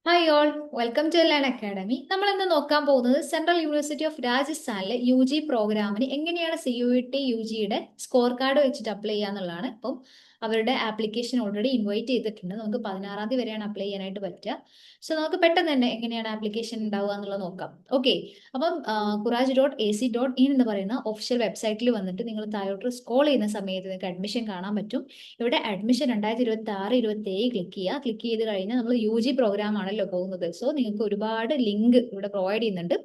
Hi all, welcome to learn academy. നമ്മൾ ഇന്ന് നോക്കാൻ പോകുന്നത് സെൻട്രൽ യൂണിവേഴ്സിറ്റി ഓഫ് രാജസ്ഥാനിലെ യു പ്രോഗ്രാമിന് എങ്ങനെയാണ് CUET UGയുടെ സ്കോർ കാർഡ് വെച്ചിട്ട് അപ്ലൈ ചെയ്യാന്നുള്ളതാണ്. അപ്പം അവരുടെ ആപ്ലിക്കേഷൻ ഓൾറെഡി ഇൻവൈറ്റ് ചെയ്തിട്ടുണ്ട്. നമുക്ക് 16 തീയതി വരെയാണ് അപ്ലൈ ചെയ്യാനായിട്ട് പറ്റുക. സോ നമുക്ക് പെട്ടെന്ന് തന്നെ എങ്ങനെയാണ് ആപ്ലിക്കേഷൻ ഉണ്ടാവുക എന്നുള്ളത് നോക്കാം. ഓക്കെ, അപ്പം kuraj.ac.in എന്ന് പറയുന്ന ഒഫീഷ്യൽ വെബ്സൈറ്റിൽ വന്നിട്ട് നിങ്ങൾ താഴോട്ട് സ്ക്രോൾ ചെയ്യുന്ന സമയത്ത് നിങ്ങൾക്ക് അഡ്മിഷൻ കാണാൻ പറ്റും. ഇവിടെ അഡ്മിഷൻ 2026-27 ക്ലിക്ക് ചെയ്യുക. ക്ലിക്ക് ചെയ്ത് കഴിഞ്ഞാൽ നമ്മൾ പ്രോഗ്രാം ആണല്ലോ പോകുന്നത്. സോ നിങ്ങൾക്ക് ഒരുപാട് ലിങ്ക് ഇവിടെ പ്രൊവൈഡ് ചെയ്യുന്നുണ്ട്.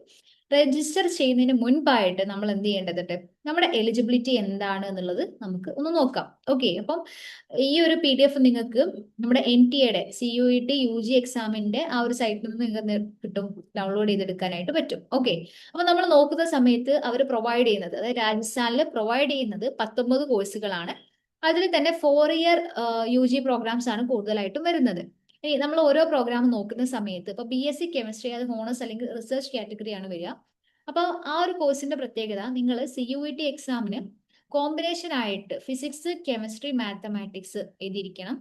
രജിസ്റ്റർ ചെയ്യുന്നതിന് മുൻപായിട്ട് നമ്മൾ എന്ത് ചെയ്യേണ്ടതുണ്ട്, നമ്മുടെ എലിജിബിലിറ്റി എന്താണ് എന്നുള്ളത് നമുക്ക് ഒന്ന് നോക്കാം. ഓക്കെ, അപ്പം ഈ ഒരു PDF നിങ്ങൾക്ക് നമ്മുടെ NTA CUET UG എക്സാമിന്റെ ആ ഒരു സൈറ്റിൽ നിന്ന് നിങ്ങൾക്ക് കിട്ടും, ഡൗൺലോഡ് ചെയ്തെടുക്കാനായിട്ട് പറ്റും. ഓക്കെ, അപ്പൊ നമ്മൾ നോക്കുന്ന സമയത്ത് അവർ പ്രൊവൈഡ് ചെയ്യുന്നത്, അതായത് രാജസ്ഥാനിൽ പ്രൊവൈഡ് ചെയ്യുന്നത് 19 കോഴ്സുകളാണ്. അതിൽ തന്നെ 4 ഇയർ പ്രോഗ്രാംസ് ആണ് കൂടുതലായിട്ടും വരുന്നത്. ഇനി നമ്മൾ ഓരോ പ്രോഗ്രാം നോക്കുന്ന സമയത്ത് ഇപ്പൊ BSc കെമിസ്ട്രി, അത് ഹോണേഴ്സ് അല്ലെങ്കിൽ റിസർച്ച് കാറ്റഗറിയാണ് വരിക. അപ്പോൾ ആ ഒരു കോഴ്സിന്റെ പ്രത്യേകത, നിങ്ങൾ CUET എക്സാമിന് കോമ്പിനേഷൻ ആയിട്ട് ഫിസിക്സ്, കെമിസ്ട്രി, മാത്തമാറ്റിക്സ് എഴുതിയിരിക്കണം,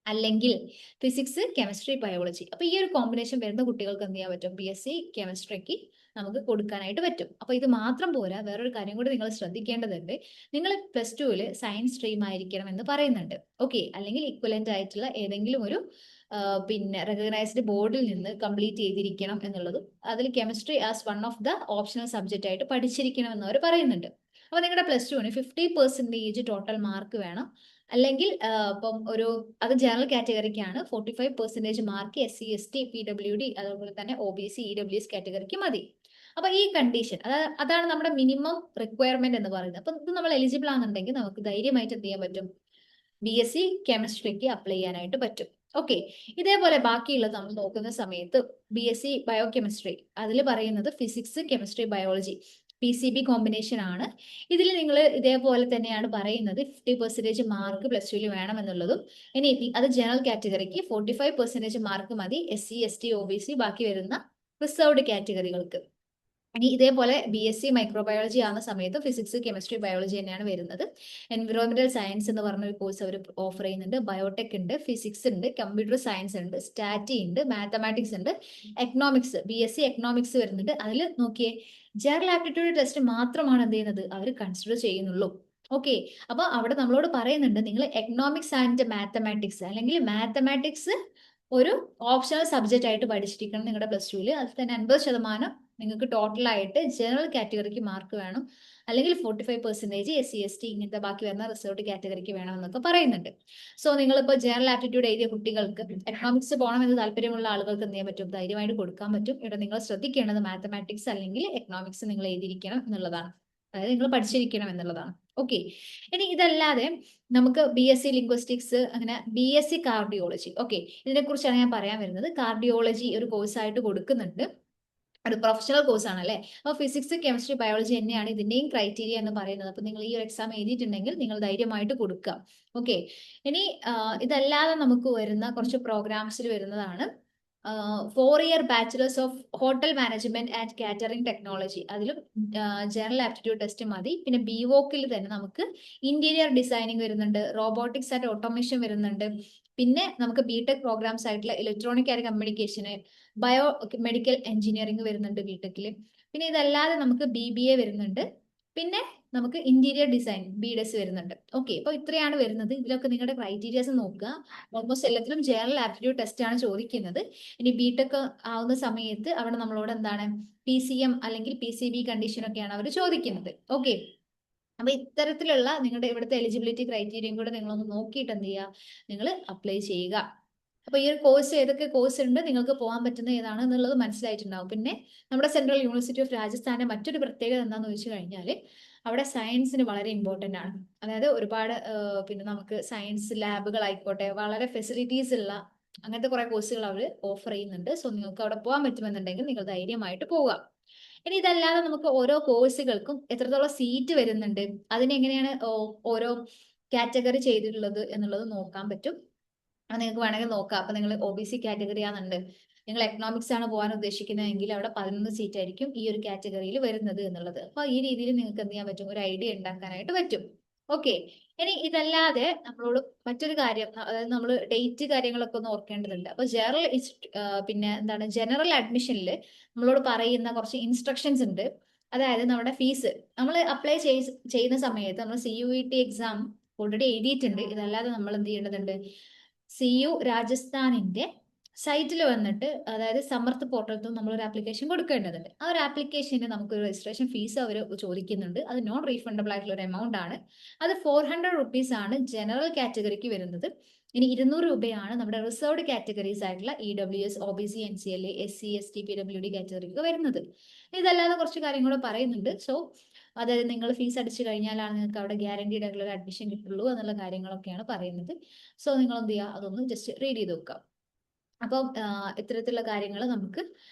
അല്ലെങ്കിൽ ഫിസിക്സ്, കെമിസ്ട്രി, ബയോളജി. അപ്പൊ ഈ ഒരു കോമ്പിനേഷൻ വരുന്ന കുട്ടികൾക്ക് എന്ത് ചെയ്യാൻ പറ്റും, BSc കെമിസ്ട്രിക്ക് നമുക്ക് കൊടുക്കാനായിട്ട് പറ്റും. അപ്പൊ ഇത് മാത്രം പോരാ, വേറൊരു കാര്യം കൂടി നിങ്ങൾ ശ്രദ്ധിക്കേണ്ടതുണ്ട്. നിങ്ങൾ +2 സയൻസ് സ്ട്രീം ആയിരിക്കണം എന്ന് പറയുന്നുണ്ട്. ഓക്കെ, അല്ലെങ്കിൽ ഇക്വലന്റ് ആയിട്ടുള്ള ഏതെങ്കിലും ഒരു പിന്നെ റെക്കഗ്നൈസ്ഡ് ബോർഡിൽ നിന്ന് കംപ്ലീറ്റ് ചെയ്തിരിക്കണം എന്നുള്ളതും, അതിൽ chemistry as one of the optional subject ആയിട്ട് പഠിച്ചിരിക്കണം എന്ന് അവർ പറയുന്നുണ്ട്. അപ്പൊ നിങ്ങളുടെ +2 50% ടോട്ടൽ മാർക്ക് വേണം. അല്ലെങ്കിൽ ഇപ്പം അത് ജനറൽ കാറ്റഗറിക്കാണ്. 45% മാർക്ക് SC ST PWD അതുപോലെ തന്നെ OBC EWS കാറ്റഗറിക്ക് മതി. അപ്പൊ ഈ കണ്ടീഷൻ, അതാണ് നമ്മുടെ മിനിമം റിക്വയർമെന്റ് എന്ന് പറയുന്നത്. അപ്പൊ ഇത് നമ്മൾ എലിജിബിൾ ആണെന്നുണ്ടെങ്കിൽ നമുക്ക് ധൈര്യമായിട്ട് എന്ത് ചെയ്യാൻ പറ്റും, BSc കെമിസ്ട്രിക്ക് അപ്ലൈ ചെയ്യാനായിട്ട് പറ്റും. ഓക്കെ, ഇതേപോലെ ബാക്കിയുള്ളത് നമ്മൾ നോക്കുന്ന സമയത്ത് BSc ബയോകെമിസ്ട്രി, അതിൽ പറയുന്നത് physics, chemistry, biology PCB combination ആണ്. ഇതിൽ നിങ്ങൾ ഇതേപോലെ തന്നെയാണ് പറയുന്നത്, 50% മാർക്ക് +2 വേണം എന്നുള്ളതും. ഇനി അത് ജനറൽ കാറ്റഗറിക്ക് 45% മാർക്ക് മതി, SC ST OBC ബാക്കി വരുന്ന റിസർവ്ഡ് കാറ്റഗറികൾക്ക്. ഇനി ഇതേപോലെ BSc മൈക്രോബയോളജി ആവുന്ന സമയത്ത് ഫിസിക്സ്, കെമിസ്ട്രി, ബയോളജി തന്നെയാണ് വരുന്നത്. എൻവിറോൺമെന്റൽ സയൻസ് എന്ന് പറഞ്ഞ ഒരു കോഴ്സ് അവർ ഓഫർ ചെയ്യുന്നുണ്ട്. ബയോടെക് ഉണ്ട്, ഫിസിക്സ് ഉണ്ട്, കമ്പ്യൂട്ടർ സയൻസ് ഉണ്ട്, സ്റ്റാറ്റി ഉണ്ട്, മാത്തമാറ്റിക്സ് ഉണ്ട്, എക്കണോമിക്സ് BSc എക്കണോമിക്സ് വരുന്നുണ്ട്. അതിൽ നോക്കിയേ, ജനറൽ ആപ്റ്റിറ്റ്യൂഡ് ടെസ്റ്റ് മാത്രമാണ് എന്ത് ചെയ്യുന്നത്, അവർ കൺസിഡർ ചെയ്യുന്നുള്ളൂ. ഓക്കെ, അപ്പൊ അവിടെ നമ്മളോട് പറയുന്നുണ്ട്, നിങ്ങൾ എക്കണോമിക്സ് ആൻഡ് മാത്തമാറ്റിക്സ് അല്ലെങ്കിൽ മാത്തമാറ്റിക്സ് ഒരു ഓപ്ഷണൽ സബ്ജക്റ്റ് ആയിട്ട് പഠിച്ചിരിക്കണം നിങ്ങളുടെ +2. അതിൽ തന്നെ 50% നിങ്ങൾക്ക് ടോട്ടലായിട്ട് ജനറൽ കാറ്റഗറിക്ക് മാർക്ക് വേണം, അല്ലെങ്കിൽ 45% SC ST ഇങ്ങനത്തെ ബാക്കി വരുന്ന റിസർവ്ഡ് കാറ്റഗറിക്ക് വേണം എന്നൊക്കെ പറയുന്നുണ്ട്. സോ നിങ്ങളിപ്പോൾ ജനറൽ ആപ്റ്റിറ്റ്യൂഡ് എഴുതിയ കുട്ടികൾക്ക് എക്കണോമിക്സ് പോകണമെന്ന് താല്പര്യമുള്ള ആളുകൾക്ക് എന്ത് ചെയ്യാൻ പറ്റും, ധൈര്യമായിട്ട് കൊടുക്കാൻ പറ്റും. ഇവിടെ നിങ്ങൾ ശ്രദ്ധിക്കേണ്ടത് മാത്തമാറ്റിക്സ് അല്ലെങ്കിൽ എക്കണോമിക്സ് നിങ്ങൾ എഴുതിയിരിക്കണം എന്നുള്ളതാണ്, അതായത് നിങ്ങൾ പഠിച്ചിരിക്കണം എന്നുള്ളതാണ്. ഓക്കെ, ഇനി ഇതല്ലാതെ നമുക്ക് BSc ലിംഗ്വിസ്റ്റിക്സ്, അങ്ങനെ BSc കാർഡിയോളജി. ഓക്കെ, ഇതിനെ കുറിച്ചാണ് ഞാൻ പറയാൻ വരുന്നത്. കാർഡിയോളജി ഒരു കോഴ്സായിട്ട് കൊടുക്കുന്നുണ്ട്, ഒരു പ്രൊഫഷണൽ കോഴ്സ് ആണ് അല്ലേ. അപ്പോൾ ഫിസിക്സ്, കെമിസ്ട്രി, ബയോളജി തന്നെയാണ് ഇതിന്റെയും ക്രൈറ്റീരിയ എന്ന് പറയുന്നത്. അപ്പൊ നിങ്ങൾ ഈ ഒരു എക്സാം എഴുതിയിട്ടുണ്ടെങ്കിൽ നിങ്ങൾ ധൈര്യമായിട്ട് കൊടുക്കുക. ഓക്കെ, ഇനി ഇതല്ലാതെ നമുക്ക് വരുന്ന കുറച്ച് പ്രോഗ്രാംസിൽ വരുന്നതാണ് 4 year bachelors of hotel management and catering technology. അതിലും ജനറൽ ആപ്റ്റിറ്റ്യൂഡ് ടെസ്റ്റ് മതി. പിന്നെ BVOCൽ തന്നെ നമുക്ക് ഇന്റീരിയർ ഡിസൈനിങ് വരുന്നുണ്ട്, റോബോട്ടിക്സ് ആൻഡ് ഓട്ടോമേഷൻ വരുന്നുണ്ട്. പിന്നെ നമുക്ക് BTech പ്രോഗ്രാംസ് ആയിട്ടുള്ള ഇലക്ട്രോണിക് ആൻഡ് കമ്മ്യൂണിക്കേഷന്, ബയോ മെഡിക്കൽ എഞ്ചിനീയറിംഗ് വരുന്നുണ്ട് BTechല്. പിന്നെ ഇതല്ലാതെ നമുക്ക് BBA വരുന്നുണ്ട്. പിന്നെ നമുക്ക് ഇന്റീരിയർ ഡിസൈൻ BDS വരുന്നുണ്ട്. ഓക്കെ, അപ്പൊ ഇത്രയാണ് വരുന്നത്. ഇതിലൊക്കെ നിങ്ങളുടെ ക്രൈറ്റീരിയസ് നോക്കുക. ഓൾമോസ്റ്റ് എല്ലാത്തിലും ജനറൽ ആപ്റ്റിറ്റ്യൂഡ് ടെസ്റ്റ് ആണ് ചോദിക്കുന്നത്. ഇനി BTech ആവുന്ന സമയത്ത് അവിടെ നമ്മളോട് എന്താണ്, PCM അല്ലെങ്കിൽ PCB കണ്ടീഷൻ ഒക്കെയാണ് അവർ ചോദിക്കുന്നത്. ഓക്കെ, അപ്പൊ ഇത്തരത്തിലുള്ള നിങ്ങളുടെ ഇവിടുത്തെ എലിജിബിലിറ്റി ക്രൈറ്റീരിയയും കൂടെ നിങ്ങളൊന്ന് നോക്കിയിട്ട് എന്ത് ചെയ്യുക, നിങ്ങൾ അപ്ലൈ ചെയ്യുക. അപ്പൊ ഈ ഒരു കോഴ്സ്, ഏതൊക്കെ കോഴ്സ് ഉണ്ട്, നിങ്ങൾക്ക് പോകാൻ പറ്റുന്ന ഏതാണ് എന്നുള്ളത് മനസ്സിലായിട്ടുണ്ടാവും. പിന്നെ നമ്മുടെ സെൻട്രൽ യൂണിവേഴ്സിറ്റി ഓഫ് രാജസ്ഥാന്റെ മറ്റൊരു പ്രത്യേകത എന്താണെന്ന് ചോദിച്ചു കഴിഞ്ഞാൽ, അവിടെ സയൻസിന് വളരെ ഇമ്പോർട്ടന്റ് ആണ്. അതായത് ഒരുപാട് പിന്നെ നമുക്ക് സയൻസ് ലാബുകൾ ആയിക്കോട്ടെ, വളരെ ഫെസിലിറ്റീസ് ഉള്ള അങ്ങനത്തെ കുറെ കോഴ്സുകൾ അവർ ഓഫർ ചെയ്യുന്നുണ്ട്. സോ നിങ്ങൾക്ക് അവിടെ പോകാൻ പറ്റുമെന്നുണ്ടെങ്കിൽ നിങ്ങൾ ധൈര്യമായിട്ട് പോവുക. ഇനി ഇതല്ലാതെ നമുക്ക് ഓരോ കോഴ്സുകൾക്കും എത്രത്തോളം സീറ്റ് വരുന്നുണ്ട്, അതിനെങ്ങനെയാണ് ഓരോ കാറ്റഗറി ചെയ്തിട്ടുള്ളത് എന്നുള്ളത് നോക്കാൻ പറ്റും. അത് നിങ്ങൾക്ക് വേണമെങ്കിൽ നോക്കാം. അപ്പൊ നിങ്ങൾ OBC കാറ്റഗറി ആണെന്നുണ്ട്, നിങ്ങൾ എക്കണോമിക്സ് ആണ് പോകാൻ ഉദ്ദേശിക്കുന്നതെങ്കിൽ അവിടെ 11 സീറ്റ് ആയിരിക്കും ഈ ഒരു കാറ്റഗറിയിൽ വരുന്നത് എന്നുള്ളത്. അപ്പൊ ഈ രീതിയിൽ നിങ്ങൾക്ക് എന്ത് ചെയ്യാൻ പറ്റും, ഒരു ഐഡിയ ഉണ്ടാക്കാനായിട്ട് പറ്റും. ഓക്കെ. ഇനി ഇതല്ലാതെ നമ്മളോട് മറ്റൊരു കാര്യം, അതായത് നമ്മൾ ഡേറ്റ് കാര്യങ്ങളൊക്കെ ഒന്ന് ഓർക്കേണ്ടതുണ്ട്. അപ്പൊ പിന്നെ എന്താണ്, ജനറൽ അഡ്മിഷനിൽ നമ്മളോട് പറയുന്ന കുറച്ച് ഇൻസ്ട്രക്ഷൻസ് ഉണ്ട്. അതായത് നമ്മുടെ ഫീസ് നമ്മൾ അപ്ലൈ ചെയ്യുന്ന സമയത്ത് നമ്മൾ CUET എക്സാം ഓൾറെഡി എഴുതിയിട്ടുണ്ട്. ഇതല്ലാതെ നമ്മൾ എന്ത് ചെയ്യേണ്ടതുണ്ട്, CU രാജസ്ഥാനിന്റെ സൈറ്റിൽ വന്നിട്ട്, അതായത് സമർത്ഥ് പോർട്ടലിൽ നമ്മൾ ഒരു ആപ്ലിക്കേഷൻ കൊടുക്കേണ്ടതുണ്ട്. ആ ഒരു ആപ്ലിക്കേഷന് നമുക്ക് ഒരു രജിസ്ട്രേഷൻ ഫീസ് അവർ ചോദിക്കുന്നുണ്ട്. അത് നോൺ റീഫണ്ടബിൾ ആയിട്ടുള്ള ഒരു എമൗണ്ട് ആണ്. അത് 400 റുപ്പീസ് ആണ് ജനറൽ കാറ്റഗറിക്ക് വരുന്നത്. ഇനി 200 രൂപയാണ് നമ്മുടെ റിസർവ്ഡ് കാറ്റഗറീസ് ആയിട്ടുള്ള EWS, OBC, NCLA, SC, ST, PWD കാറ്റഗറിക്ക് വരുന്നത്. ഇതല്ലാതെ കുറച്ച് കാര്യങ്ങൾ പറയുന്നുണ്ട്. സോ അതായത് നിങ്ങൾ ഫീസ് അടിച്ചു കഴിഞ്ഞാലാണ് നിങ്ങൾക്ക് അവിടെ ഗ്യാരണ്ടീഡ് ആയിട്ടുള്ള ഒരു അഡ്മിഷൻ കിട്ടുള്ളൂ എന്നുള്ള കാര്യങ്ങളൊക്കെയാണ് പറയുന്നത്. സോ നിങ്ങൾ എന്ത് ചെയ്യുക, അതൊന്ന് ജസ്റ്റ് റീഡ് ചെയ്ത് നോക്കുക. അപ്പം ഇത്തരത്തിലുള്ള കാര്യങ്ങൾ നമുക്ക്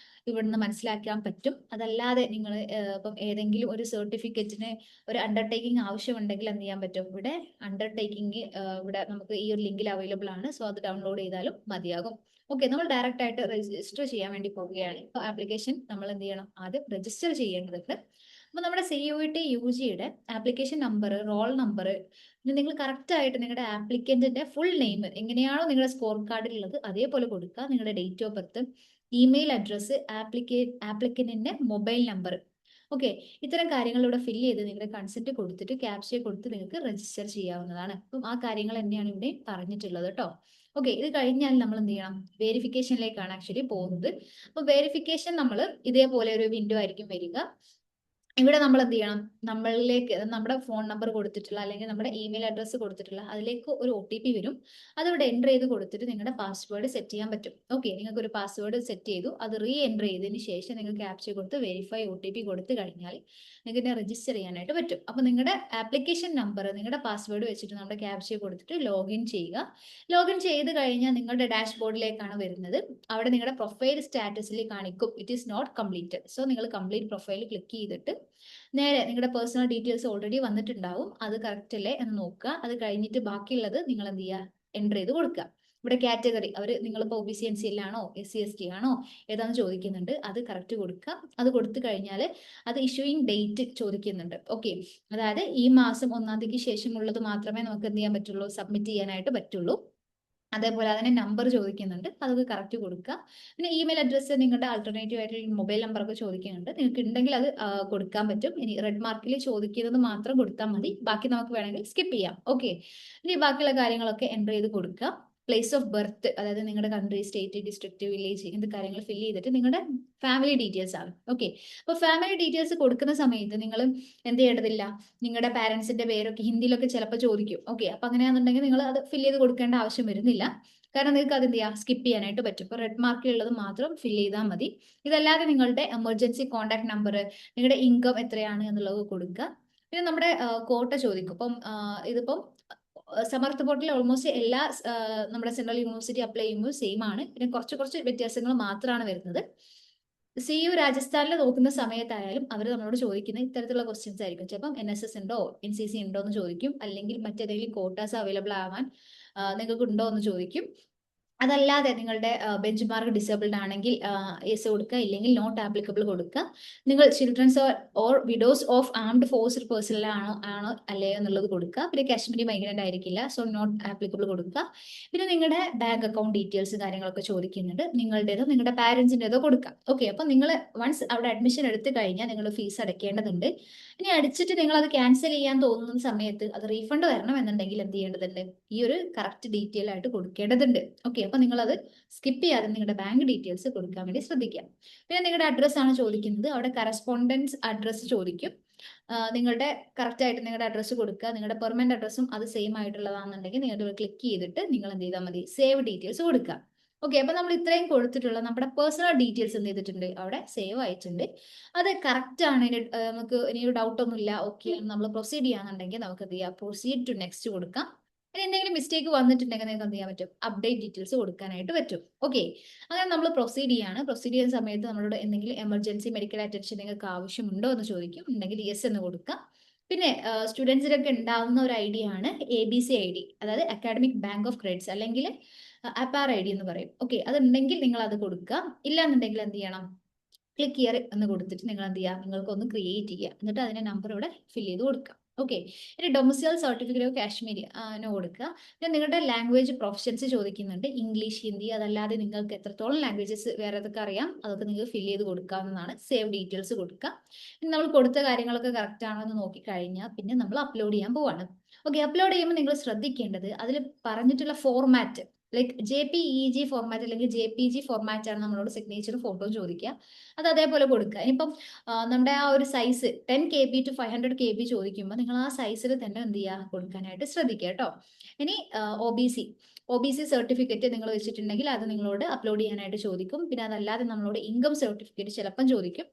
ഇവിടുന്ന് മനസ്സിലാക്കാൻ പറ്റും. അതല്ലാതെ നിങ്ങൾ ഇപ്പം ഏതെങ്കിലും ഒരു സർട്ടിഫിക്കറ്റിന് ഒരു അണ്ടർടേക്കിംഗ് ആവശ്യമുണ്ടെങ്കിൽ എന്ത് ചെയ്യാൻ പറ്റും, ഇവിടെ അണ്ടർടേക്കിംഗ് ഇവിടെ നമുക്ക് ഈ ഒരു ലിങ്കിൽ അവൈലബിൾ ആണ്. സോ അത് ഡൗൺലോഡ് ചെയ്താലും മതിയാകും. ഓക്കെ, നമ്മൾ ഡയറക്റ്റ് ആയിട്ട് രജിസ്റ്റർ ചെയ്യാൻ വേണ്ടി പോവുകയാണ്. ഇപ്പോൾ ആപ്ലിക്കേഷൻ നമ്മൾ എന്ത് ചെയ്യണം, ആദ്യം രജിസ്റ്റർ ചെയ്യേണ്ടതുണ്ട്. അപ്പൊ നമ്മുടെ CUET UGയുടെ ആപ്ലിക്കേഷൻ നമ്പർ, റോൾ നമ്പർ, പിന്നെ നിങ്ങൾ കറക്റ്റ് ആയിട്ട് നിങ്ങളുടെ ആപ്ലിക്കന്റിന്റെ ഫുൾ നെയിം എങ്ങനെയാണോ നിങ്ങളുടെ സ്കോർ കാർഡിൽ ഉള്ളത് അതേപോലെ കൊടുക്കുക. നിങ്ങളുടെ date of birth, email address, ആപ്ലിക്കന്റിന്റെ മൊബൈൽ നമ്പർ. ഓക്കെ, ഇത്തരം കാര്യങ്ങൾ ഇവിടെ ഫില്ല് ചെയ്ത് നിങ്ങളുടെ കൺസെന്റ് കൊടുത്തിട്ട് ക്യാപ്ച കൊടുത്ത് നിങ്ങൾക്ക് രജിസ്റ്റർ ചെയ്യാവുന്നതാണ്. അപ്പം ആ കാര്യങ്ങൾ തന്നെയാണ് ഇവിടെ പറഞ്ഞിട്ടുള്ളത് കേട്ടോ. ഓക്കെ, ഇത് കഴിഞ്ഞാൽ നമ്മൾ എന്ത് ചെയ്യണം, വെരിഫിക്കേഷനിലേക്കാണ് ആക്ച്വലി പോകുന്നത്. അപ്പൊ വെരിഫിക്കേഷൻ നമ്മൾ ഇതേപോലെ ഒരു വിൻഡോ ആയിരിക്കും വരിക. ഇവിടെ നമ്മൾ എന്ത് ചെയ്യണം, നമ്മളിലേക്ക് നമ്മുടെ ഫോൺ നമ്പർ കൊടുത്തിട്ടുള്ള അല്ലെങ്കിൽ നമ്മുടെ ഇമെയിൽ അഡ്രസ്സ് കൊടുത്തിട്ടുള്ള അതിലേക്ക് ഒരു OTP വരും. അതിവിടെ എൻ്റർ ചെയ്ത് കൊടുത്തിട്ട് നിങ്ങളുടെ പാസ്വേഡ് സെറ്റ് ചെയ്യാൻ പറ്റും. ഓക്കെ, നിങ്ങൾക്ക് ഒരു പാസ്വേഡ് സെറ്റ് ചെയ്തു, അത് എൻ്റർ ചെയ്തതിന് ശേഷം നിങ്ങൾ ക്യാപ്ച കൊടുത്ത് വെരിഫൈ OTP കൊടുത്തു കഴിഞ്ഞാൽ നിങ്ങൾക്ക് രജിസ്റ്റർ ചെയ്യാനായിട്ട് പറ്റും. അപ്പോൾ നിങ്ങളുടെ ആപ്ലിക്കേഷൻ നമ്പർ, നിങ്ങളുടെ പാസ്വേഡ് വെച്ചിട്ട് നമ്മുടെ ക്യാപ്ച കൊടുത്തിട്ട് ലോഗിൻ ചെയ്യുക. ലോഗിൻ ചെയ്ത് കഴിഞ്ഞാൽ നിങ്ങളുടെ ഡാഷ്ബോർഡിലേക്കാണ് വരുന്നത്. അവിടെ നിങ്ങളുടെ പ്രൊഫൈൽ സ്റ്റാറ്റസിൽ കാണിക്കും it is not completed. So നിങ്ങൾ കംപ്ലീറ്റ് പ്രൊഫൈൽ ക്ലിക്ക് ചെയ്തിട്ട് നേരെ നിങ്ങളുടെ പേഴ്സണൽ ഡീറ്റെയിൽസ് ഓൾറെഡി വന്നിട്ടുണ്ടാവും, അത് കറക്റ്റ് അല്ലേ എന്ന് നോക്കുക. അത് കഴിഞ്ഞിട്ട് ബാക്കിയുള്ളത് നിങ്ങൾ എന്ത് ചെയ്യുക, എൻ്റർ ചെയ്ത് കൊടുക്കുക. ഇവിടെ കാറ്റഗറി അവർ നിങ്ങളിപ്പോൾ OBC NCL ആണോ SC ST ആണോ ഏതാണെന്ന് ചോദിക്കുന്നുണ്ട്, അത് കറക്റ്റ് കൊടുക്കുക. അത് കൊടുത്തു കഴിഞ്ഞാൽ അത് ഇഷ്യൂയിങ് ഡേറ്റ് ചോദിക്കുന്നുണ്ട്. ഓക്കെ, അതായത് ഈ മാസം 1-ാം തീയതിക്ക് ശേഷമുള്ളത് മാത്രമേ നമുക്ക് എന്ത് ചെയ്യാൻ പറ്റുള്ളൂ, സബ്മിറ്റ് ചെയ്യാനായിട്ട് പറ്റുള്ളൂ. അതേപോലെ അതിന്റെ നമ്പർ ചോദിക്കുന്നുണ്ട്, അതൊക്കെ കറക്റ്റ് കൊടുക്കുക. പിന്നെ ഇമെയിൽ അഡ്രസ്സ്, നിങ്ങളുടെ ആൾട്ടർനേറ്റീവ് ആയിട്ടുള്ള മൊബൈൽ നമ്പർ ഒക്കെ ചോദിക്കുന്നുണ്ട്. നിങ്ങൾക്ക് ഉണ്ടെങ്കിൽ അത് കൊടുക്കാൻ പറ്റും. ഇനി റെഡ് മാർക്കിൽ ചോദിക്കുന്നത് മാത്രം കൊടുത്താൽ മതി, ബാക്കി നമുക്ക് വേണമെങ്കിൽ സ്കിപ്പ് ചെയ്യാം. ഓക്കെ, ഇനി ബാക്കിയുള്ള കാര്യങ്ങളൊക്കെ എൻ്റർ ചെയ്ത് കൊടുക്കുക. പ്ലേസ് ഓഫ് ബർത്ത്, അതായത് നിങ്ങളുടെ കൺട്രി, സ്റ്റേറ്റ്, ഡിസ്ട്രിക്ട്, വില്ലേജ് ഇങ്ങനത്തെ കാര്യങ്ങൾ ഫില്ല് ചെയ്തിട്ട് നിങ്ങളുടെ ഫാമിലി ഡീറ്റെയിൽസ് ആണ്. ഓക്കെ, അപ്പോൾ ഫാമിലി ഡീറ്റെയിൽസ് കൊടുക്കുന്ന സമയത്ത് നിങ്ങൾ എന്ത് ചെയ്യേണ്ടതില്ല, നിങ്ങളുടെ പാരന്റ്സിന്റെ പേരൊക്കെ ഹിന്ദിയിലൊക്കെ ചിലപ്പോൾ ചോദിക്കും. ഓക്കെ, അപ്പൊ അങ്ങനെയാണെന്നുണ്ടെങ്കിൽ നിങ്ങൾ അത് ഫില്ല് ചെയ്ത് കൊടുക്കേണ്ട ആവശ്യം വരുന്നില്ല. കാരണം നിങ്ങൾക്ക് അത് എന്ത് ചെയ്യാം, സ്കിപ്പ് ചെയ്യാനായിട്ട് പറ്റും. ഇപ്പോൾ റെഡ് മാർക്കിലുള്ളത് മാത്രം ഫില്ല് ചെയ്താൽ മതി. ഇതല്ലാതെ നിങ്ങളുടെ എമർജൻസി കോൺടാക്ട് നമ്പർ, നിങ്ങളുടെ ഇൻകം എത്രയാണ് എന്നുള്ളത് കൊടുക്കുക. പിന്നെ നമ്മുടെ കോട്ട ചോദിക്കും. ഇപ്പം ഇതിപ്പം സമർത്ഥ് പോർട്ടലിൽ ഓൾമോസ്റ്റ് എല്ലാ നമ്മുടെ സെൻട്രൽ യൂണിവേഴ്സിറ്റി അപ്ലൈ ചെയ്യുമ്പോൾ സെയിം ആണ്. പിന്നെ കുറച്ച് വ്യത്യാസങ്ങൾ മാത്രമാണ് വരുന്നത്. CU രാജസ്ഥാനിൽ നോക്കുന്ന സമയത്തായാലും അവർ നമ്മളോട് ചോദിക്കുന്ന ഇത്തരത്തിലുള്ള ക്വസ്റ്റ്യൻസ് ആയിരിക്കും. ചിലപ്പം NSS ഉണ്ടോ, NCC ഉണ്ടോ എന്ന് ചോദിക്കും, അല്ലെങ്കിൽ മറ്റേതെങ്കിലും കോട്ടാസ് അവൈലബിൾ ആവാൻ നിങ്ങൾക്ക് ഉണ്ടോ എന്ന് ചോദിക്കും. അതല്ലാതെ നിങ്ങളുടെ ബെഞ്ച് മാർക്ക് ഡിസേബിൾഡ് ആണെങ്കിൽ യെസ് കൊടുക്കുക, ഇല്ലെങ്കിൽ നോട്ട് ആപ്ലിക്കബിൾ കൊടുക്കുക. നിങ്ങൾ children's or widows of armed forced personal ആണോ അല്ലേ എന്നുള്ളത് കൊടുക്കുക. പിന്നെ കാശ്മീരി മൈഗ്രന്റ് ആയിരിക്കില്ല, സോ നോട്ട് ആപ്ലിക്കബിൾ കൊടുക്കുക. പിന്നെ നിങ്ങളുടെ ബാങ്ക് അക്കൗണ്ട് ഡീറ്റെയിൽസ് കാര്യങ്ങളൊക്കെ ചോദിക്കുന്നുണ്ട്, നിങ്ങളുടേതോ നിങ്ങളുടെ പാരന്റ്സിൻ്റെതോ കൊടുക്കുക. ഓക്കെ, അപ്പോൾ നിങ്ങൾ വൺസ് അവിടെ അഡ്മിഷൻ എടുത്തു കഴിഞ്ഞാൽ നിങ്ങൾ ഫീസ് അടയ്ക്കേണ്ടതുണ്ട്. ഇനി അടിച്ചിട്ട് നിങ്ങൾ അത് ക്യാൻസൽ ചെയ്യാൻ തോന്നുന്ന സമയത്ത് അത് റീഫണ്ട് വരണം എന്നുണ്ടെങ്കിൽ എന്ത് ചെയ്യേണ്ടതുണ്ട്, ഈ ഒരു കറക്റ്റ് ഡീറ്റെയിൽ ആയിട്ട് കൊടുക്കേണ്ടതുണ്ട്. ഓക്കെ, അപ്പൊ നിങ്ങൾ അത് സ്കിപ്പ് ചെയ്യാതെ നിങ്ങളുടെ ബാങ്ക് ഡീറ്റെയിൽസ് കൊടുക്കാൻ വേണ്ടി ശ്രദ്ധിക്കാം. പിന്നെ നിങ്ങളുടെ അഡ്രസ് ആണ് ചോദിക്കുന്നത്, അവിടെ കറസ്പോണ്ടൻസ് അഡ്രസ്സ് ചോദിക്കും. നിങ്ങളുടെ കറക്റ്റ് ആയിട്ട് നിങ്ങളുടെ അഡ്രസ്സ് കൊടുക്കുക. നിങ്ങളുടെ പെർമനന്റ് അഡ്രസ്സും അത് സെയിം ആയിട്ടുള്ളതാണെന്നുണ്ടെങ്കിൽ നിങ്ങൾ ക്ലിക്ക് ചെയ്തിട്ട് നിങ്ങൾ എന്ത് ചെയ്താൽ മതി, സേവ് ഡീറ്റെയിൽസ് കൊടുക്കുക. ഓക്കെ, അപ്പൊ നമ്മൾ ഇത്രയും കൊടുത്തിട്ടുള്ള നമ്മുടെ പേഴ്സണൽ ഡീറ്റെയിൽസ് എന്ത് ചെയ്തിട്ടുണ്ട്, അവിടെ സേവ് ആയിട്ടുണ്ട്. അത് കറക്റ്റ് ആണ്. നമുക്ക് ഇനി ഒരു ഡൗട്ട് ഒന്നും ഇല്ല, ഓക്കെ നമ്മൾ പ്രൊസീഡ് ചെയ്യാന്നുണ്ടെങ്കിൽ നമുക്ക് എന്ത് ചെയ്യാം, പ്രൊസീഡ് ടു നെക്സ്റ്റ് കൊടുക്കാം. ഇനി എന്തെങ്കിലും മിസ്റ്റേക്ക് വന്നിട്ടുണ്ടെങ്കിൽ നിങ്ങൾക്ക് എന്ത് ചെയ്യാൻ പറ്റും, അപ്ഡേറ്റ് ഡീറ്റെയിൽസ് കൊടുക്കാനായിട്ട് പറ്റും. ഓക്കെ, അങ്ങനെ നമ്മൾ പ്രൊസീഡ് ചെയ്യാണ്. പ്രൊസീഡ് ചെയ്യുന്ന സമയത്ത് നമ്മളോട് എന്തെങ്കിലും എമർജൻസി മെഡിക്കൽ അറ്റൻഷൻ നിങ്ങൾക്ക് ആവശ്യമുണ്ടോ എന്ന് ചോദിക്കും, ഉണ്ടെങ്കിൽ യെസ് എന്ന് കൊടുക്കാം. പിന്നെ സ്റ്റുഡൻസിനൊക്കെ ഉണ്ടാവുന്ന ഒരു ഐഡിയ ആണ് ABC ID, അതായത് അക്കാഡമിക് ബാങ്ക് ഓഫ് ക്രെഡിറ്റ്സ്, അല്ലെങ്കിൽ APAR ID എന്ന് പറയും. ഓക്കെ, അതുണ്ടെങ്കിൽ നിങ്ങൾ അത് കൊടുക്കുക. ഇല്ലാന്നുണ്ടെങ്കിൽ എന്ത് ചെയ്യണം, ക്ലിക്ക് ഹിയർ എന്ന് കൊടുത്തിട്ട് നിങ്ങൾ എന്ത് ചെയ്യുക, നിങ്ങൾക്ക് ഒന്ന് ക്രിയേറ്റ് ചെയ്യുക, എന്നിട്ട് അതിന്റെ നമ്പർ ഇവിടെ ഫില്ല് ചെയ്ത് കൊടുക്കുക. ഓക്കെ. ഇനി ഡൊമിസൈൽ സർട്ടിഫിക്കറ്റ് ഓഫ് കാശ്മീരി കൊടുക്കുക. പിന്നെ നിങ്ങളുടെ ലാംഗ്വേജ് പ്രൊഫഷൻസ് ചോദിക്കുന്നുണ്ട്, ഇംഗ്ലീഷ്, ഹിന്ദി. അതല്ലാതെ നിങ്ങൾക്ക് എത്രത്തോളം ലാംഗ്വേജസ് വേറെ ഏതൊക്കെ അറിയാം അതൊക്കെ നിങ്ങൾക്ക് ഫില്ല് ചെയ്ത് കൊടുക്കാവുന്നതാണ്. സേവ് ഡീറ്റെയിൽസ് കൊടുക്കുക. ഇനി നമ്മൾ കൊടുത്ത കാര്യങ്ങളൊക്കെ കറക്റ്റ് ആണോ എന്ന് നോക്കിക്കഴിഞ്ഞാൽ പിന്നെ നമ്മൾ അപ്ലോഡ് ചെയ്യാൻ പോവാണ്. ഓക്കെ. അപ്ലോഡ് ചെയ്യുമ്പോൾ നിങ്ങൾ ശ്രദ്ധിക്കേണ്ടത് അതിൽ പറഞ്ഞിട്ടുള്ള ഫോർമാറ്റ്, ലൈക്ക് JPEG ഫോർമാറ്റ് അല്ലെങ്കിൽ JPG ഫോർമാറ്റ് ആണ് നമ്മളോട് സിഗ്നേച്ചറും ഫോട്ടോയും ചോദിക്കുക. അത് അതേപോലെ കൊടുക്കുക. ഇനിയിപ്പം നമ്മുടെ ആ ഒരു സൈസ് 10 KB to 500 KB ചോദിക്കുമ്പോൾ നിങ്ങൾ ആ സൈസിൽ തന്നെ എന്ത് ചെയ്യുക, കൊടുക്കാനായിട്ട് ശ്രദ്ധിക്കുക കേട്ടോ. ഇനി ഒ ബി സി സർട്ടിഫിക്കറ്റ് നിങ്ങൾ വെച്ചിട്ടുണ്ടെങ്കിൽ അത് നിങ്ങളോട് അപ്ലോഡ് ചെയ്യാനായിട്ട് ചോദിക്കും. പിന്നെ അതല്ലാതെ നമ്മളോട് ഇൻകം സർട്ടിഫിക്കറ്റ് ചിലപ്പം ചോദിക്കും.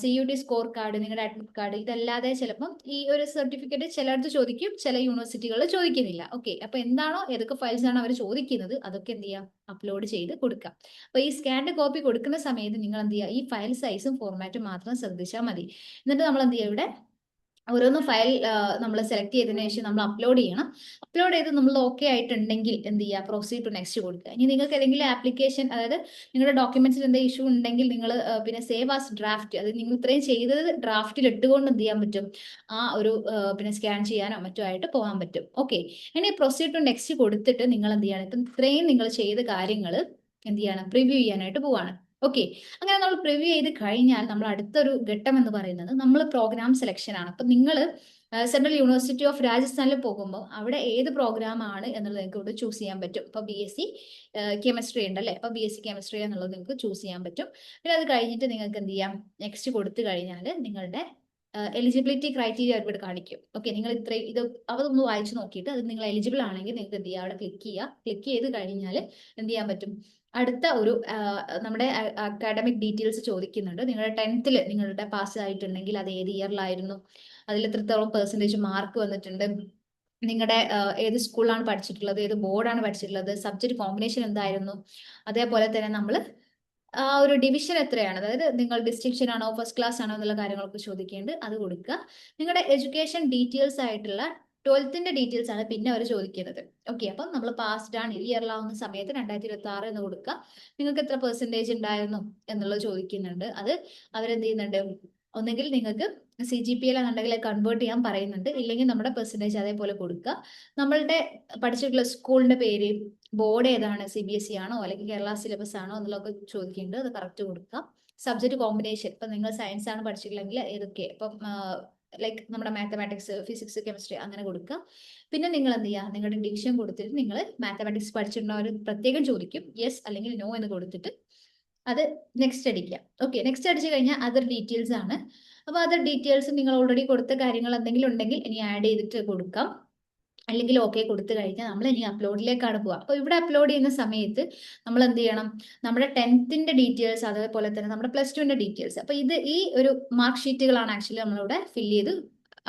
CUT സ്കോർ കാർഡ്, നിങ്ങളുടെ അഡ്മിറ്റ് കാർഡ്, ഇതല്ലാതെ ചിലപ്പം ഈ ഒരു സർട്ടിഫിക്കറ്റ് ചിലടത്ത് ചോദിക്കും, ചില യൂണിവേഴ്സിറ്റികളിൽ ചോദിക്കുന്നില്ല. ഓക്കെ. അപ്പൊ എന്താണോ ഏതൊക്കെ ഫയൽസ് ആണ് അവർ ചോദിക്കുന്നത് അതൊക്കെ എന്ത് ചെയ്യാം, അപ്ലോഡ് ചെയ്ത് കൊടുക്കാം. അപ്പൊ ഈ സ്കാൻഡ് കോപ്പി കൊടുക്കുന്ന സമയത്ത് നിങ്ങൾ എന്ത് ചെയ്യുക, ഈ ഫയൽ സൈസും ഫോർമാറ്റും മാത്രം ശ്രദ്ധിച്ചാൽ മതി. എന്നിട്ട് നമ്മൾ എന്ത് ചെയ്യുക, ഇവിടെ ഓരോന്ന് ഫയൽ നമ്മൾ സെലക്ട് ചെയ്തതിനു ശേഷം നമ്മൾ അപ്ലോഡ് ചെയ്യണം. അപ്ലോഡ് ചെയ്ത് നമ്മൾ ഓക്കെ ആയിട്ടുണ്ടെങ്കിൽ എന്ത് ചെയ്യുക, പ്രൊസീഡ് ടു നെക്സ്റ്റ് കൊടുക്കുക. ഇനി നിങ്ങൾക്ക് ഏതെങ്കിലും ആപ്ലിക്കേഷൻ, അതായത് നിങ്ങളുടെ ഡോക്യുമെന്റ്സിൽ എന്തെങ്കിലും ഇഷ്യൂ ഉണ്ടെങ്കിൽ നിങ്ങൾ പിന്നെ സേവ് ആസ് ഡ്രാഫ്റ്റ്, അത് നിങ്ങൾ ഇത്രയും ചെയ്തത് ഡ്രാഫ്റ്റിൽ ഇട്ടുകൊണ്ട് എന്ത് ചെയ്യാൻ പറ്റും, ആ ഒരു പിന്നെ സ്കാൻ ചെയ്യാനോ മറ്റോ ആയിട്ട് പോകാൻ പറ്റും. ഓക്കെ. ഇനി പ്രൊസീഡ് ടു നെക്സ്റ്റ് കൊടുത്തിട്ട് നിങ്ങൾ എന്ത് ചെയ്യണം, ഇപ്പം ഇത്രയും നിങ്ങൾ ചെയ്ത കാര്യങ്ങൾ എന്ത് ചെയ്യണം, പ്രിവ്യൂ ചെയ്യാനായിട്ട് പോവാണ്. ഓക്കെ. അങ്ങനെ നമ്മൾ പ്രിവ്യൂ ചെയ്ത് കഴിഞ്ഞാൽ നമ്മൾ അടുത്തൊരു ഘട്ടം എന്ന് പറയുന്നത് നമ്മൾ പ്രോഗ്രാം സെലക്ഷൻ ആണ്. അപ്പൊ നിങ്ങൾ സെൻട്രൽ യൂണിവേഴ്സിറ്റി ഓഫ് രാജസ്ഥാനിൽ പോകുമ്പോൾ അവിടെ ഏത് പ്രോഗ്രാം ആണ് എന്നുള്ളത് നിങ്ങൾക്ക് ഇവിടെ ചൂസ് ചെയ്യാൻ പറ്റും. ഇപ്പൊ BSc കെമിസ്ട്രി ഉണ്ടല്ലേ, അപ്പൊ BSc കെമിസ്ട്രി എന്നുള്ളത് നിങ്ങൾക്ക് ചൂസ് ചെയ്യാൻ പറ്റും. പിന്നെ അത് കഴിഞ്ഞിട്ട് നിങ്ങൾക്ക് എന്ത് ചെയ്യാം, നെക്സ്റ്റ് കൊടുത്തു കഴിഞ്ഞാൽ നിങ്ങളുടെ എലിജിബിലിറ്റി ക്രൈറ്റീരിയ ഇവിടെ കാണിക്കും. ഓക്കെ. നിങ്ങൾ ഇത്രയും ഇത് അതൊന്ന് വായിച്ചു നോക്കിയിട്ട് അത് നിങ്ങൾ എലിജിബിൾ ആണെങ്കിൽ നിങ്ങൾക്ക് എന്ത് ചെയ്യുക, അവിടെ ക്ലിക്ക് ചെയ്യുക. ക്ലിക്ക് ചെയ്ത് കഴിഞ്ഞാൽ എന്ത് ചെയ്യാൻ പറ്റും, അടുത്ത ഒരു നമ്മുടെ അക്കാഡമിക് ഡീറ്റെയിൽസ് ചോദിക്കുന്നുണ്ട്. നിങ്ങളുടെ 10th നിങ്ങളുടെ പാസ് ആയിട്ടുണ്ടെങ്കിൽ അത് ഏത് ഇയറിലായിരുന്നു, അതിൽ എത്രത്തോളം പെർസെൻറ്റേജ് മാർക്ക് വന്നിട്ടുണ്ട്, നിങ്ങളുടെ ഏത് സ്കൂളിലാണ് പഠിച്ചിട്ടുള്ളത്, ഏത് ബോർഡാണ് പഠിച്ചിട്ടുള്ളത്, സബ്ജക്ട് കോമ്പിനേഷൻ എന്തായിരുന്നു, അതേപോലെ തന്നെ നമ്മൾ ആ ഒരു ഡിവിഷൻ എത്രയാണ്, അതായത് നിങ്ങൾ ഡിസ്റ്റിങ്ഷൻ ആണോ ഫസ്റ്റ് ക്ലാസ് ആണോ എന്നുള്ള കാര്യങ്ങളൊക്കെ ചോദിക്കേണ്ടത്, അത് കൊടുക്കുക. നിങ്ങളുടെ എഡ്യൂക്കേഷൻ ഡീറ്റെയിൽസ് ആയിട്ടുള്ള 12th ഡീറ്റെയിൽസ് ആണ് പിന്നെ അവർ ചോദിക്കുന്നത്. ഓക്കെ. അപ്പം നമ്മൾ പാസ്ഡ് ആണ് ഈ ഇയറിലാവുന്ന സമയത്ത് 2026 എന്ന് കൊടുക്കുക. നിങ്ങൾക്ക് എത്ര പെർസെൻറ്റേജ് ഉണ്ടായിരുന്നു എന്നുള്ളത് ചോദിക്കുന്നുണ്ട്. അത് അവരെന്ത് ചെയ്യുന്നുണ്ട്, ഒന്നെങ്കിൽ നിങ്ങൾക്ക് CGPA എന്നുണ്ടെങ്കിൽ കൺവേർട്ട് ചെയ്യാൻ പറയുന്നുണ്ട്, ഇല്ലെങ്കിൽ നമ്മുടെ പെർസെൻറ്റേജ് അതേപോലെ കൊടുക്കുക. നമ്മളുടെ പഠിച്ചിട്ടുള്ള സ്കൂളിന്റെ പേര്, ബോർഡ് ഏതാണ്, CBSE ആണോ അല്ലെങ്കിൽ കേരള സിലബസ് ആണോ എന്നുള്ളതൊക്കെ ചോദിക്കുന്നുണ്ട്, അത് കറക്റ്റ് കൊടുക്കുക. സബ്ജക്ട് കോമ്പിനേഷൻ, ഇപ്പൊ നിങ്ങൾ സയൻസ് ആണ് പഠിച്ചിട്ടുണ്ടെങ്കിൽ ഏതൊക്കെ, ഇപ്പം ലൈക്ക് നമ്മുടെ മാത്തമാറ്റിക്സ്, ഫിസിക്സ്, കെമിസ്ട്രി അങ്ങനെ കൊടുക്കുക. പിന്നെ നിങ്ങൾ എന്ത് ചെയ്യുക, നിങ്ങളുടെ ഡിവിഷൻ കൊടുത്തിട്ട് നിങ്ങൾ മാത്തമാറ്റിക്സ് പഠിച്ചിട്ടുണ്ടോ പ്രത്യേകം ചോദിക്കും, യെസ് അല്ലെങ്കിൽ നോ എന്ന് കൊടുത്തിട്ട് അത് നെക്സ്റ്റ് അടിക്കുക. ഓക്കെ. നെക്സ്റ്റ് അടിച്ചു കഴിഞ്ഞാൽ അതർ ഡീറ്റെയിൽസ് ആണ്. അപ്പൊ അതർ ഡീറ്റെയിൽസ് നിങ്ങൾ ഓൾറെഡി കൊടുത്ത കാര്യങ്ങൾ എന്തെങ്കിലും ഉണ്ടെങ്കിൽ ഇനി ആഡ് ചെയ്തിട്ട് കൊടുക്കാം, അല്ലെങ്കിൽ ഓക്കെ കൊടുത്തു കഴിഞ്ഞാൽ നമ്മൾ ഇനി അപ്ലോഡിലേക്കാണ് പോവുക. അപ്പോൾ ഇവിടെ അപ്ലോഡ് ചെയ്യുന്ന സമയത്ത് നമ്മൾ എന്ത് ചെയ്യണം, നമ്മുടെ 10th ഡീറ്റെയിൽസ്, അതേപോലെ തന്നെ നമ്മുടെ +2 ഡീറ്റെയിൽസ്, അപ്പൊ ഇത് ഈ ഒരു മാർക്ക് ഷീറ്റുകളാണ് ആക്ച്വലി നമ്മളിവിടെ ഫില്ല് ചെയ്ത്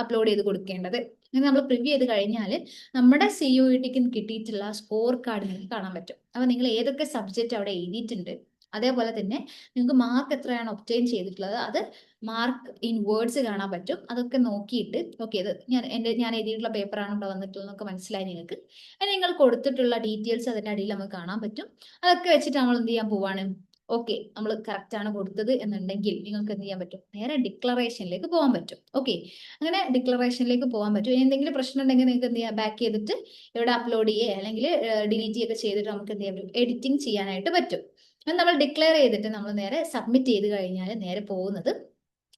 അപ്ലോഡ് ചെയ്ത് കൊടുക്കേണ്ടത്. അങ്ങനെ നമ്മൾ പ്രിവ്യൂ ചെയ്ത് കഴിഞ്ഞാൽ നമ്മുടെ CUETക്ക് കിട്ടിയിട്ടുള്ള സ്കോർ കാർഡ് നിങ്ങൾക്ക് കാണാൻ പറ്റും. അപ്പൊ നിങ്ങൾ ഏതൊക്കെ സബ്ജക്റ്റ് അവിടെ എഴുതിയിട്ടുണ്ട്, അതേപോലെ തന്നെ നിങ്ങൾക്ക് മാർക്ക് എത്രയാണ് ഒബ്റ്റെയിൻ ചെയ്തിട്ടുള്ളത്, അത് മാർക്ക് ഇൻ വേർഡ്സ് കാണാൻ പറ്റും. അതൊക്കെ നോക്കിയിട്ട് ഓക്കെ, ഇത് ഞാൻ എഴുതിയിട്ടുള്ള പേപ്പറാണ് ഇവിടെ വന്നിട്ടുള്ളതെന്നൊക്കെ മനസ്സിലായി നിങ്ങൾക്ക്. അതിന് നിങ്ങൾ കൊടുത്തിട്ടുള്ള ഡീറ്റെയിൽസ് അതിന്റെ അടിയിൽ നമുക്ക് കാണാൻ പറ്റും. അതൊക്കെ വെച്ചിട്ട് നമ്മൾ എന്ത് ചെയ്യാൻ പോവാണ്, ഓക്കെ നമ്മൾ കറക്റ്റ് ആണ് കൊടുത്തത് എന്നുണ്ടെങ്കിൽ നിങ്ങൾക്ക് എന്ത് ചെയ്യാൻ പറ്റും, നേരെ ഡിക്ലറേഷനിലേക്ക് പോകാൻ പറ്റും. ഓക്കെ. അങ്ങനെ ഡിക്ലറേഷനിലേക്ക് പോകാൻ പറ്റും. ഇനി എന്തെങ്കിലും പ്രശ്നം ഉണ്ടെങ്കിൽ നിങ്ങൾക്ക് എന്ത് ചെയ്യാം, ബാക്ക് ചെയ്തിട്ട് ഇവിടെ അപ്ലോഡ് ചെയ്യുക അല്ലെങ്കിൽ ഡിലീറ്റ് ചെയ്യുക ചെയ്തിട്ട് നമുക്ക് എന്ത് ചെയ്യാൻ പറ്റും, എഡിറ്റിംഗ് ചെയ്യാനായിട്ട് പറ്റും. നമ്മൾ ഡിക്ലെയർ ചെയ്തിട്ട് നമ്മൾ നേരെ സബ്മിറ്റ് ചെയ്ത് കഴിഞ്ഞാൽ നേരെ പോകുന്നത്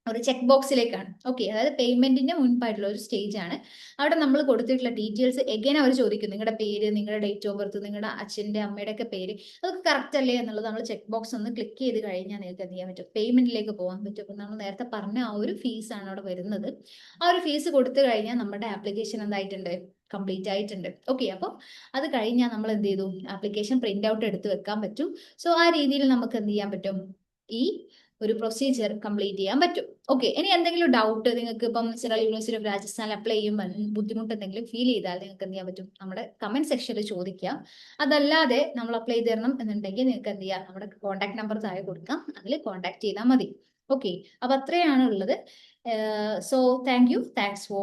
ഒരു ചെക്ക് ബോക്സിലേക്കാണ്. ഓക്കെ. അതായത് പേയ്മെന്റിന്റെ മുൻപായിട്ടുള്ള ഒരു സ്റ്റേജ് ആണ്. അവിടെ നമ്മൾ കൊടുത്തിട്ടുള്ള ഡീറ്റെയിൽസ് എഗൈൻ അവർ ചോദിക്കും, നിങ്ങളുടെ പേര്, നിങ്ങളുടെ ഡേറ്റ് ഓഫ് ബർത്ത്, നിങ്ങളുടെ അച്ഛൻ്റെ അമ്മയുടെ ഒക്കെ പേര്, അതൊക്കെ കറക്റ്റ് അല്ലേ എന്നുള്ളത് നമ്മൾ ചെക്ക് ബോക്സ് ഒന്ന് ക്ലിക്ക് ചെയ്ത് കഴിഞ്ഞാൽ നിങ്ങൾക്ക് എന്ത് ചെയ്യാൻ പറ്റും, പേയ്മെന്റിലേക്ക് പോകാൻ പറ്റും. അപ്പം നമ്മൾ നേരത്തെ പറഞ്ഞ ആ ഒരു ഫീസാണ് അവിടെ വരുന്നത്. ആ ഒരു ഫീസ് കൊടുത്തു കഴിഞ്ഞാൽ നമ്മുടെ ആപ്ലിക്കേഷൻ എന്തായിട്ടുണ്ട്, കംപ്ലീറ്റ് ആയിട്ടുണ്ട്. ഓക്കെ. അപ്പം അത് കഴിഞ്ഞാൽ നമ്മൾ എന്ത് ചെയ്തു, ആപ്ലിക്കേഷൻ പ്രിന്റ് ഔട്ട് എടുത്ത് വെക്കാൻ പറ്റും. സോ ആ രീതിയിൽ നമുക്ക് എന്ത് ചെയ്യാൻ പറ്റും, ഈ ഒരു പ്രൊസീജിയർ കംപ്ലീറ്റ് ചെയ്യാൻ പറ്റും. ഓക്കെ. ഇനി എന്തെങ്കിലും ഡൗട്ട് നിങ്ങൾക്ക് ഇപ്പം സെൻട്രൽ യൂണിവേഴ്സിറ്റി ഓഫ് രാജസ്ഥാനിൽ അപ്ലൈ ചെയ്യുമ്പോൾ ബുദ്ധിമുട്ട് എന്തെങ്കിലും ഫീൽ ചെയ്താൽ നിങ്ങൾക്ക് എന്ത് ചെയ്യാൻ പറ്റും, നമ്മുടെ കമന്റ് സെക്ഷനിൽ ചോദിക്കാം. അതല്ലാതെ നമ്മൾ അപ്ലൈ ചെയ്ത് തരണം എന്നുണ്ടെങ്കിൽ നിങ്ങൾക്ക് എന്ത് ചെയ്യാം, നമ്മുടെ കോൺടാക്ട് നമ്പർ താഴെ കൊടുക്കാം, അതിൽ കോൺടാക്ട് ചെയ്താൽ മതി. ഓക്കെ. അപ്പൊ അത്രയാണ് ഉള്ളത്. So thanks for